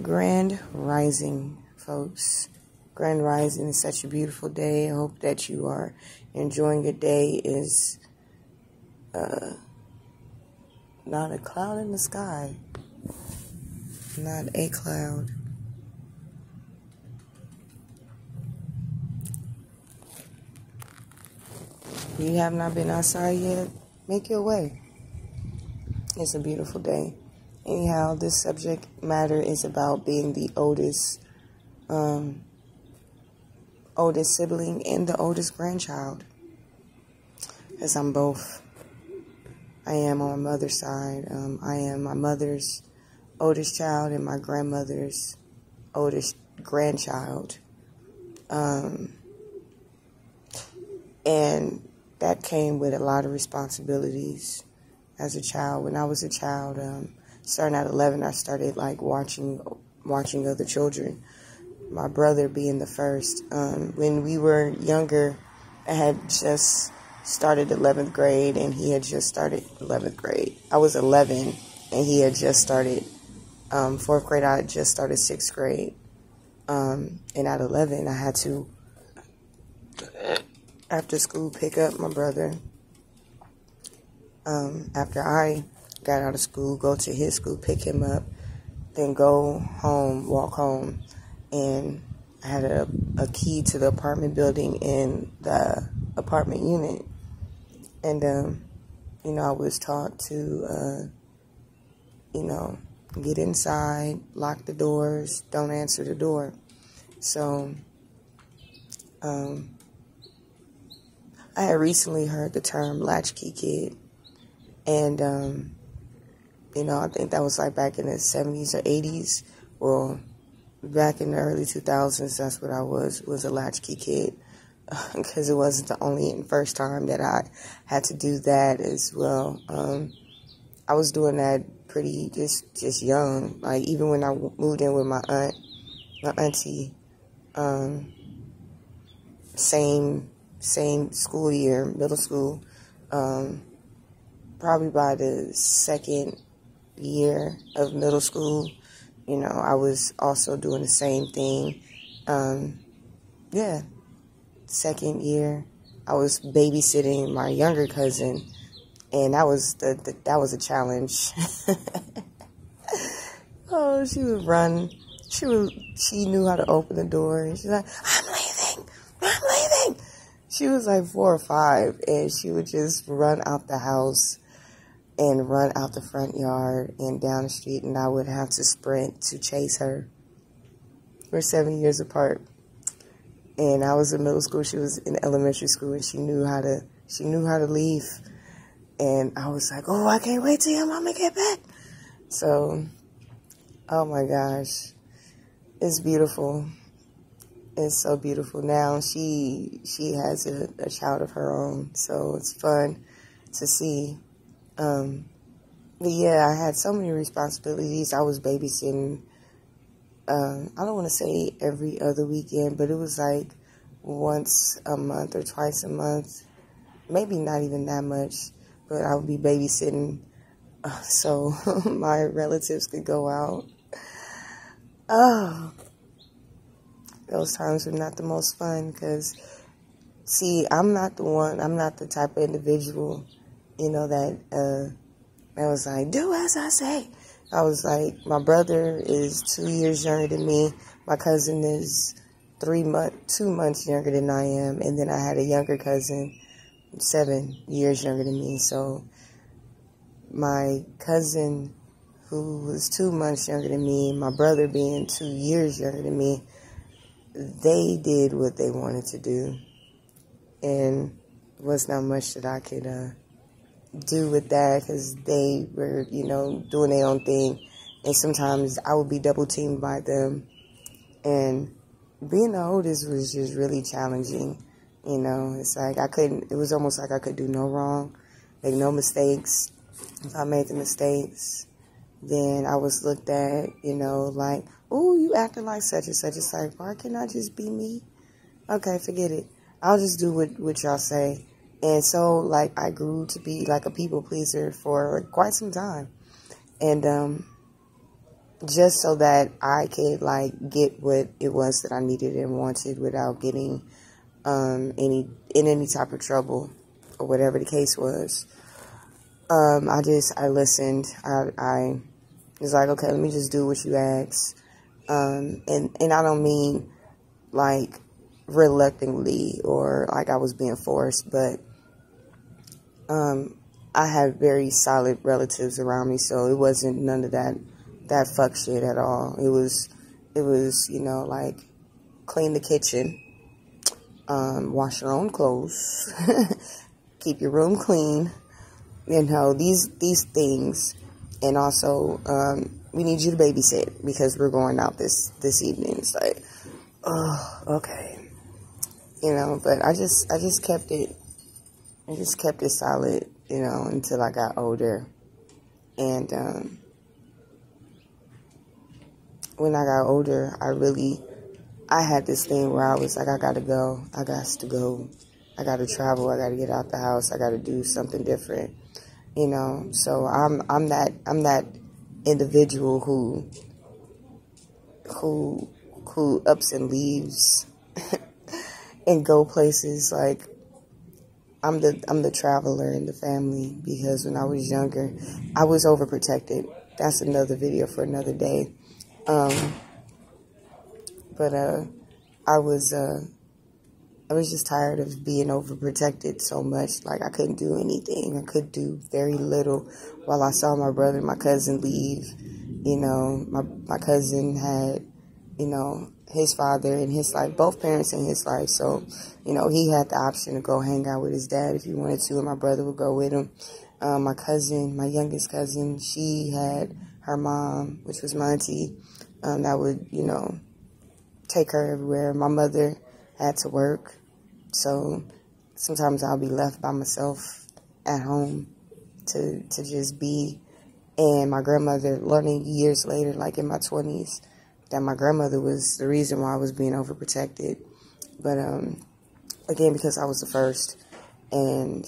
Grand Rising, folks. Grand Rising is such a beautiful day. I hope that you are enjoying your day. Is not a cloud in the sky. Not a cloud. If you have not been outside yet, make your way. It's a beautiful day. Anyhow, this subject matter is about being the oldest sibling and the oldest grandchild. As I'm both. I am on my mother's side. I am my mother's oldest child and my grandmother's oldest grandchild. And that came with a lot of responsibilities as a child. When I was a child, starting at 11, I started like watching other children. My brother being the first. When we were younger, I had just started 11th grade, and he had just started 11th grade. I was 11, and he had just started 4th grade. I had just started 6th grade. And at 11, I had to, after school, pick up my brother. After I got out of school, go to his school, pick him up, then go home, walk home. And I had a key to the apartment building in the apartment unit. And, I was taught to, get inside, lock the doors, don't answer the door. So, I had recently heard the term latchkey kid. And, I think that was like back in the 70s or 80s. Well, back in the early 2000s, that's what I was a latchkey kid. Because it wasn't the only and first time that I had to do that as well. I was doing that pretty just young. Like even when I moved in with my auntie, same school year, middle school. Probably by the second year of middle school, I was also doing the same thing. Second year, I was babysitting my younger cousin, and that was a challenge. Oh, she would run. She knew how to open the door. She's like, I'm leaving. She was like 4 or 5, and she would just run out the house and run out the front yard and down the street, and I would have to sprint to chase her. We're 7 years apart. And I was in middle school, she was in elementary school, and she knew how to leave. And I was like, oh, I can't wait till your mama get back. So, oh my gosh, it's beautiful. It's so beautiful. Now she has a child of her own, so it's fun to see. But yeah, I had so many responsibilities. I was babysitting. I don't want to say every other weekend, but it was like once a month or twice a month. Maybe not even that much, but I would be babysitting so my relatives could go out. Oh, those times were not the most fun because, see, I'm not the type of individual, that was like, do as I say. I was like, my brother is 2 years younger than me. My cousin is 2 months younger than I am. And then I had a younger cousin, 7 years younger than me. So my cousin, who was 2 months younger than me, and my brother being 2 years younger than me, they did what they wanted to do. And there was not much that I could do with that because they were, doing their own thing. And sometimes I would be double teamed by them. And being the oldest was just really challenging. It's like it was almost like I could do no wrong, make no mistakes. If I made the mistakes, then I was looked at, like, oh, you acting like such and such. It's like, why can't I just be me? Okay, forget it. I'll just do what y'all say. And so, like, I grew to be, like, a people pleaser for quite some time. And, just so that I could like get what it was that I needed and wanted without getting in any type of trouble or whatever the case was. I listened. I was like, okay, let me just do what you asked. And I don't mean like reluctantly or like I was being forced, but I had very solid relatives around me, so it wasn't none of that fuck shit at all. It was, you know, like clean the kitchen, wash your own clothes, keep your room clean, you know, these things. And also, we need you to babysit because we're going out this evening. It's like, oh, okay. You know, but I just kept it solid, you know, until I got older. And when I got older, I had this thing where I was like, I gotta go. I got to go. I gotta travel. I gotta get out the house. I gotta do something different, you know. So I'm that individual who ups and leaves and go places. Like I'm the traveler in the family, because when I was younger, I was overprotected. That's another video for another day. But I was just tired of being overprotected so much. Like I couldn't do anything. I could do very little while I saw my brother and my cousin leave. You know, my cousin had, you know, his father in his life, both parents in his life. So, you know, he had the option to go hang out with his dad if he wanted to, and my brother would go with him. My cousin, my youngest cousin, she had her mom, which was my auntie, that would, you know, take her everywhere. My mother had to work, so sometimes I'll be left by myself at home to just be. And my grandmother, learning years later, like in my 20s, that my grandmother was the reason why I was being overprotected. But again, because I was the first and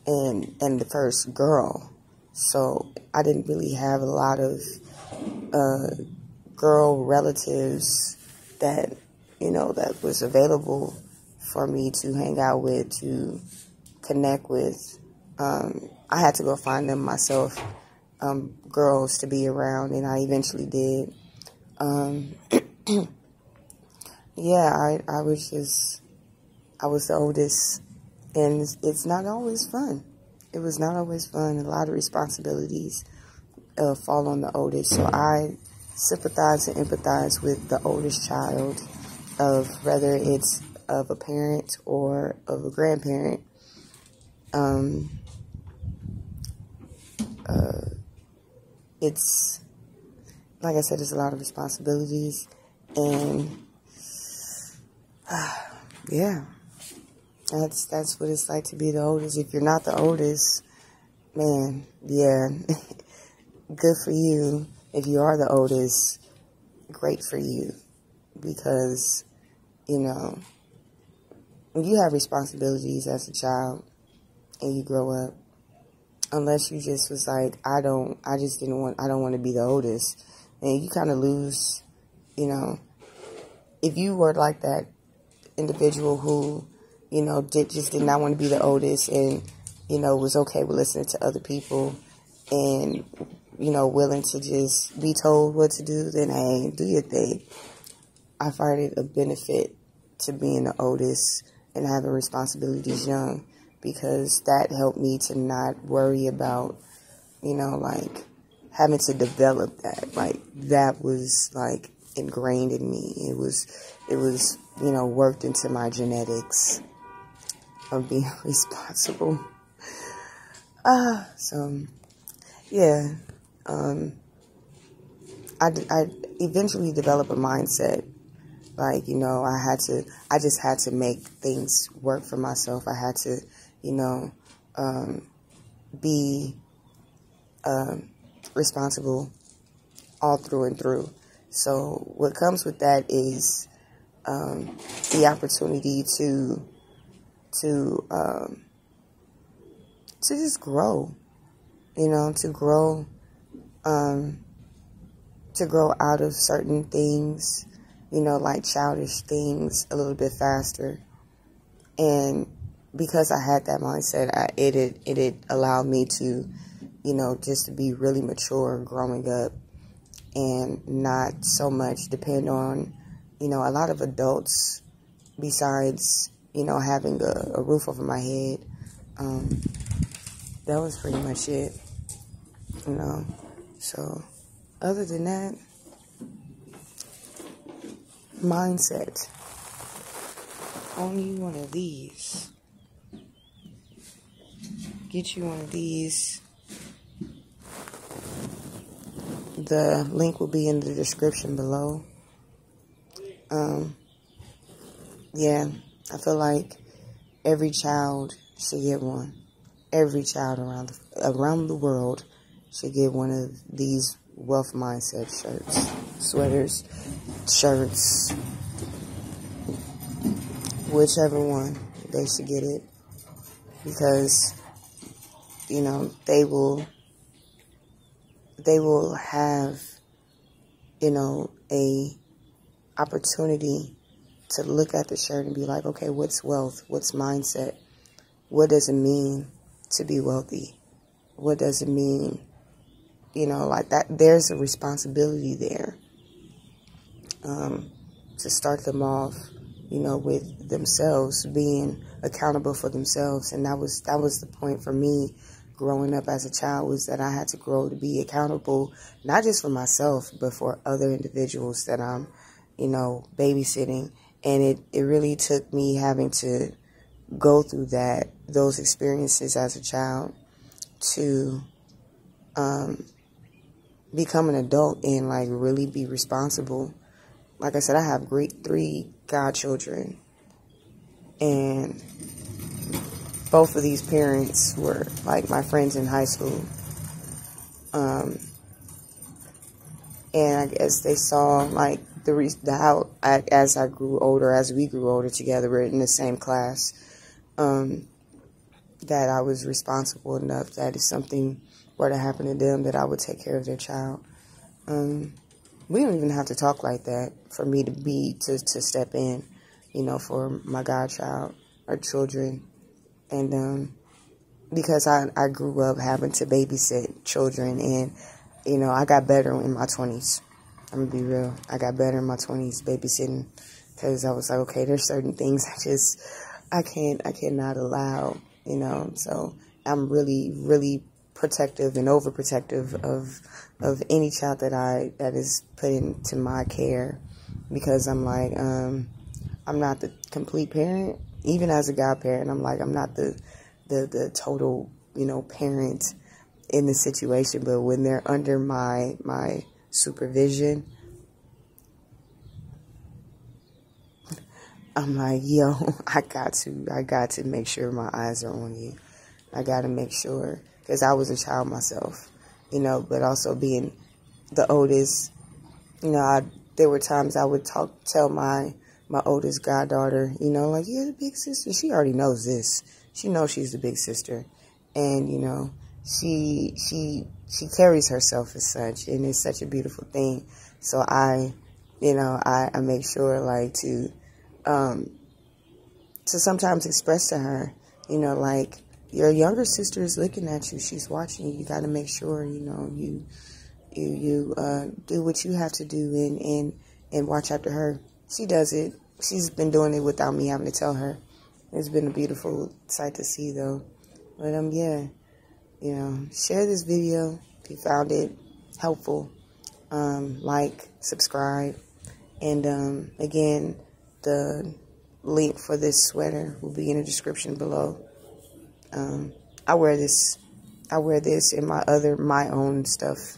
the first girl, so I didn't really have a lot of girl relatives that, you know, that was available for me to hang out with, to connect with. I had to go find them myself, girls to be around, and I eventually did. Yeah, I was the oldest, and it's not always fun. It was not always fun. A lot of responsibilities fall on the oldest, so I sympathize and empathize with the oldest child, of whether it's of a parent or of a grandparent. It's, like I said, there's a lot of responsibilities, and yeah, that's what it's like to be the oldest. If you're not the oldest, man, yeah, good for you. If you are the oldest, great for you, because, you know, when you have responsibilities as a child and you grow up, unless you just was like, I don't want to be the oldest, and you kind of lose, you know. If you were like that individual who, you know, did not want to be the oldest, and, you know, was okay with listening to other people, and, you know, willing to just be told what to do, then hey, do your thing. I find it a benefit to being the oldest and having responsibilities young, because that helped me to not worry about, you know, like having to develop that. Like that was like ingrained in me. It was, you know, worked into my genetics of being responsible. So yeah, I eventually developed a mindset. Like, you know, I just had to make things work for myself. I had to, you know, be responsible all through and through. So what comes with that is the opportunity to just grow, you know, to grow, to grow out of certain things, you know, like childish things a little bit faster. And because I had that mindset, it allowed me to, you know, just to be really mature growing up and not so much depend on, you know, a lot of adults besides, you know, having a roof over my head. That was pretty much it, you know. So other than that, mindset. Only one of these. Get you one of these. The link will be in the description below. Yeah, I feel like every child should get one. Every child around the world should get one of these wealth mindset shirts, sweaters, shirts, whichever one, they should get it, because, you know, they will have, you know, a opportunity to look at the shirt and be like, okay, what's wealth? What's mindset? What does it mean to be wealthy? What does it mean? You know, like that, there's a responsibility there, to start them off, you know, with themselves, being accountable for themselves. And that was the point for me growing up as a child, was that I had to grow to be accountable, not just for myself, but for other individuals that I'm, you know, babysitting. And it really took me having to go through those experiences as a child to become an adult and like really be responsible. Like I said, I have 3 godchildren, and both of these parents were like my friends in high school. And I guess they saw like as I grew older, as we grew older together, we're in the same class, that I was responsible enough that if something were to happen to them, that I would take care of their child. We don't even have to talk like that for me to step in, you know, for my godchild or children. And because I grew up having to babysit children, and, you know, I got better in my 20s. I'm going to be real. I got better in my 20s babysitting, because I was like, okay, there's certain things I cannot allow, you know. So I'm really, really protective and overprotective of any child that is put into my care, because I'm like, I'm not the complete parent. Even as a godparent, I'm like, I'm not the total, you know, parent in the situation. But when they're under my supervision, I'm like, yo, I got to make sure my eyes are on you. I got to make sure, because I was a child myself, you know, but also being the oldest, you know, there were times I would tell my oldest goddaughter, you know, like, you're the big sister. She already knows this. She knows she's the big sister. And, you know, she carries herself as such, and it's such a beautiful thing. So I make sure, like, to sometimes express to her, you know, like, your younger sister is looking at you. She's watching you. You got to make sure, you know, you do what you have to do and watch after her. She does it. She's been doing it without me having to tell her. It's been a beautiful sight to see, though. But, yeah, you know, share this video if you found it helpful. Like, subscribe. And, again, the link for this sweater will be in the description below. I wear this in my own stuff,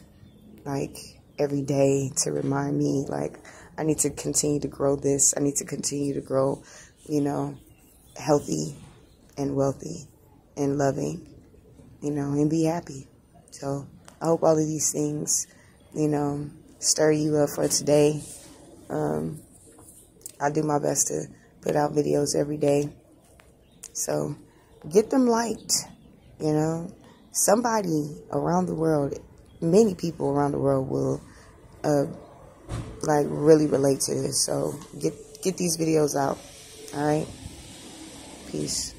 like, every day, to remind me, like, I need to continue to grow this. I need to continue to grow, you know, healthy and wealthy and loving, you know, and be happy. So I hope all of these things, you know, stir you up for today. I do my best to put out videos every day. So get them liked, you know. Somebody around the world, many people around the world will like really relate to this. So get these videos out. All right. Peace.